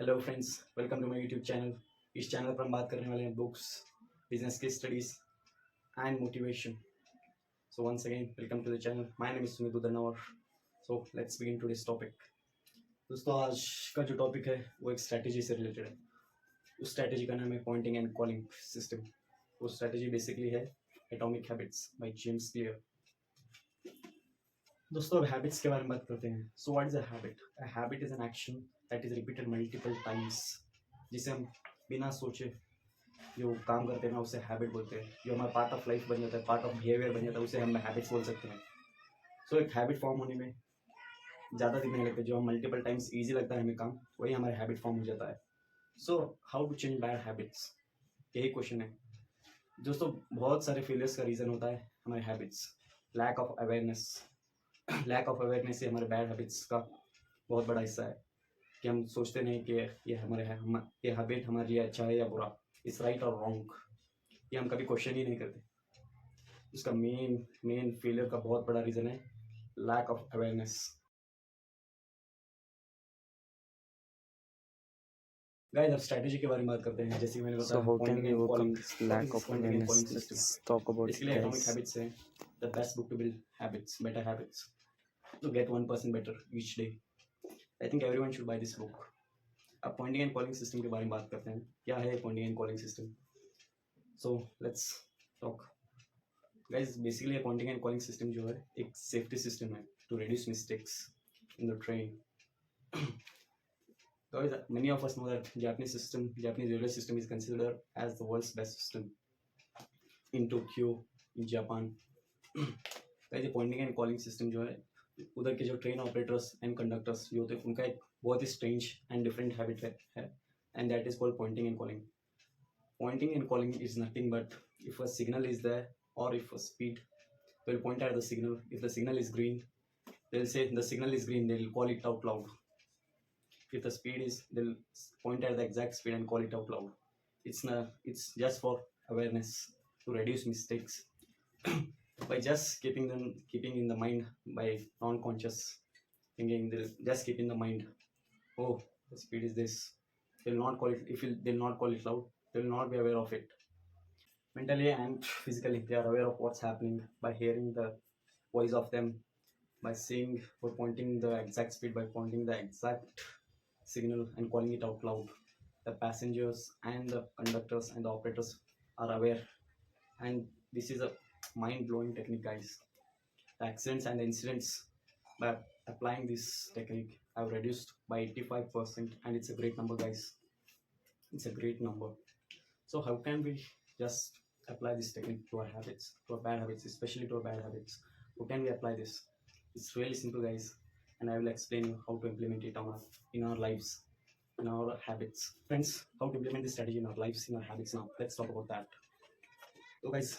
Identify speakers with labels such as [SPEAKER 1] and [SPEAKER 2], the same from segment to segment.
[SPEAKER 1] Hello friends, welcome to my YouTube channel. इस channel पर हम बात करने वाले हैं बुक्स, बिजनेस की studies and motivation. So once again welcome to the channel. My name is Sumit Udanwar. So let's begin today's topic. दोस्तों, आज का जो टॉपिक है वो एक स्ट्रैटेजी से रिलेटेड है। उस स्ट्रैटेजी का नाम है पॉइंटिंग एंड कॉलिंग सिस्टम। वो स्ट्रैटेजी बेसिकली है atomic habits by James clear. दोस्तों, अब हैबिट्स के बारे में बात करते हैं। So what is a habit? A habit is an action that is repeated multiple times, जिसे हम बिना सोचे जो काम करते हैं ना उसे हैबिट बोलते हैं। जो हमारा पार्ट ऑफ लाइफ बन जाता है, पार्ट ऑफ बिहेवियर बन जाता है, उसे हम हैबिट्स बोल सकते हैं। सो एक हैबिट फॉर्म होने में ज़्यादा दिन नहीं लगते। जो हम मल्टीपल टाइम्स ईजी लगता है हमें काम, वही हमारा हैबिट फॉर्म हो जाता है। So how to change bad habits, यही क्वेश्चन है दोस्तों। बहुत सारे फेलियर्स का रीज़न होता है हमारे habits. Lack of awareness, lack of awareness से हमारे बैड हैबिट्स का बहुत बड़ा हिस्सा है कि हम सोचते नहीं कि ये हैबिट हमारे लिए अच्छा है या बुरा, इस राइट और रॉन्ग, ये हम कभी क्वेश्चन ही नहीं करते। इसका मेन मेन फेलियर का बहुत बड़ा रीज़न है लैक ऑफ अवेयरनेस। गाइस, अब स्ट्रैटेजी के बारे में बात करते हैं। जैसे कि मैंने
[SPEAKER 2] So
[SPEAKER 1] बताया
[SPEAKER 2] how can
[SPEAKER 1] pointing
[SPEAKER 2] we
[SPEAKER 1] and
[SPEAKER 2] overcome
[SPEAKER 1] calling.
[SPEAKER 2] this
[SPEAKER 1] what
[SPEAKER 2] lack
[SPEAKER 1] is
[SPEAKER 2] of
[SPEAKER 1] pointing and calling
[SPEAKER 2] awareness?
[SPEAKER 1] System?
[SPEAKER 2] Let's talk about it,
[SPEAKER 1] basically atomic
[SPEAKER 2] guys.
[SPEAKER 1] Habits है the best book to build habits, better habits, to get 1% better each day. I think everyone should buy this book. अब pointing and calling system के बारे में बात करते हैं। क्या है pointing and calling system? So let's talk. Guys, basically pointing and calling system जो है एक सेफ्टी सिस्टम है to reduce mistakes in the train. Guys, many of us know that Japanese railway system is considered as the world's best system in Tokyo, in Japan. Guys, ये Poynting and calling system जो है उधर के जो train operators and conductors जो होते हैं उनका एक बहुत ही स्ट्रेंज एंड डिफरेंट हैबिट है and that is called pointing and calling. Pointing and calling is nothing but if a signal is there or if a speed, they'll point at the signal. If the signal is green, they'll say the signal is green, they'll call it out loud. If the speed is, they'll point at the exact speed and call it out loud. It's just for awareness, to reduce mistakes by just keeping in the mind by non-conscious thinking. They'll just keep in the mind, oh, the speed is this. They'll not call it, they'll not call it loud, they'll not be aware of it. Mentally and physically, they are aware of what's happening by hearing the voice of them, by seeing or pointing the exact speed, by pointing the exact signal and calling it out loud. The passengers and the conductors and the operators are aware, and this is a mind-blowing technique, guys. The accidents and the incidents by applying this technique have reduced by 85%, and it's a great number, guys. It's a great number. So how can we just apply this technique to our habits, to our bad habits, especially to our bad habits? How can we apply this? It's really simple, guys, and I will explain you how to implement it in our lives, in our habits. Friends, how to implement this strategy in our lives, in our habits now. Let's talk about that. तो guys,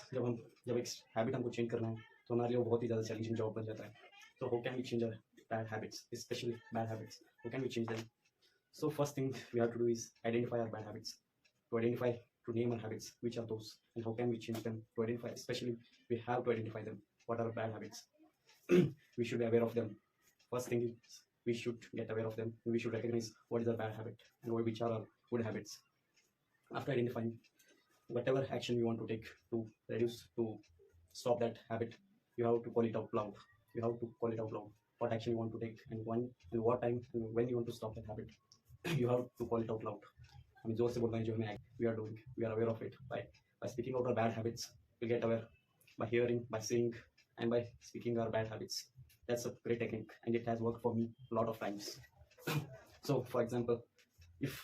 [SPEAKER 1] जब एक habit हमको change करना है तो हमारे लिए वो बहुत ही ज़्यादा चैलेंजिंग जॉब बन जाता है। तो how can we change our bad habits, specially bad habits? How can we change them? So first thing we have to do is identify our bad habits. To name our habits, which are those, and how can we change them? To identify, especially we have to identify them. What are bad habits? We should be aware of them. First thing is we should get aware of them. We should recognize what is our bad habit and which are our good habits. After identifying whatever action you want to take to reduce, to stop that habit, you have to call it out loud. You have to call it out loud. What action you want to take and when and what time and when you want to stop that habit. You have to call it out loud. हमें जोर से बोलना है जो हमें we are doing, we are aware of it. By speaking out our bad habits, we get aware by hearing, by seeing, and by speaking our bad habits. That's a great technique, and it has worked for me a lot of times. So, for example, if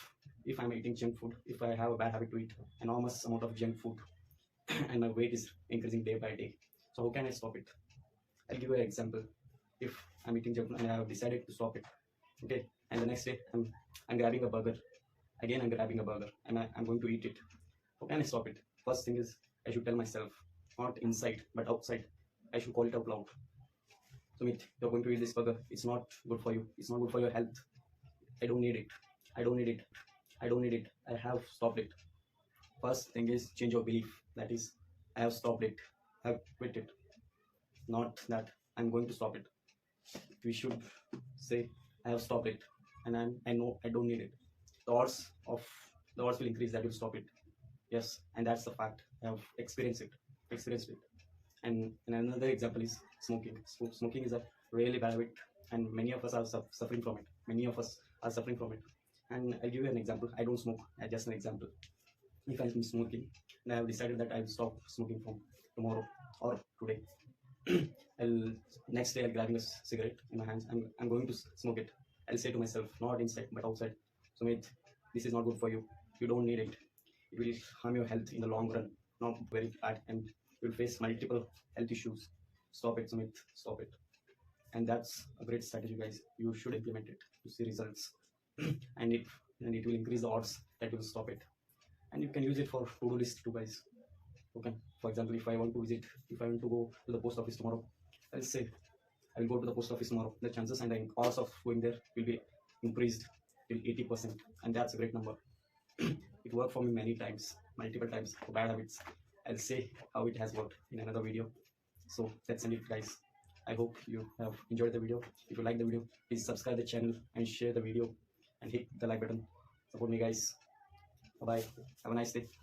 [SPEAKER 1] if I'm eating junk food, if I have a bad habit to eat enormous amount of junk food, and my weight is increasing day by day, so how can I stop it? I'll give you an example. If I'm eating junk food and I have decided to stop it, okay, and the next day I'm grabbing a burger. Again, I'm grabbing a burger and I'm going to eat it. How can I stop it? First thing is I should tell myself, not inside but outside. I should call it out loud. Sumit, you're going to eat this burger. It's not good for you. It's not good for your health. I don't need it. I don't need it. I don't need it. I have stopped it. First thing is change your belief. That is, I have stopped it. I have quit it. Not that I'm going to stop it. We should say I have stopped it and I know I don't need it. the odds will increase that will stop it. Yes, and that's the fact. I have experienced it. And another example is smoking. Smoking is a really bad habit, and many of us are suffering from it. Many of us are suffering from it. And I'll give you an example. I don't smoke. Just an example. If I'm smoking, and I have decided that I'll stop smoking from tomorrow or today, I'll next day I'll grabbing a cigarette in my hands. I'm going to smoke it. I'll say to myself, not inside but outside, Sumit, this is not good for you. You don't need it. It will harm your health in the long run. Not very bad, and you'll face multiple health issues. Stop it, Sumit. Stop it. And that's a great strategy, guys. You should implement it to see results, and it will increase the odds that you will stop it. And you can use it for to-do list too, guys. Okay. For example, if I want to go to the post office tomorrow, I'll say I will go to the post office tomorrow. The chances and the odds of going there will be increased till 80%, and that's a great number. It worked for me many times, multiple times for bad habits. I'll say how it has worked in another video. So that's it, guys. I hope you have enjoyed the video. If you like the video, please subscribe the channel and share the video and hit the like button. Support me, guys. Bye bye. Have a nice day.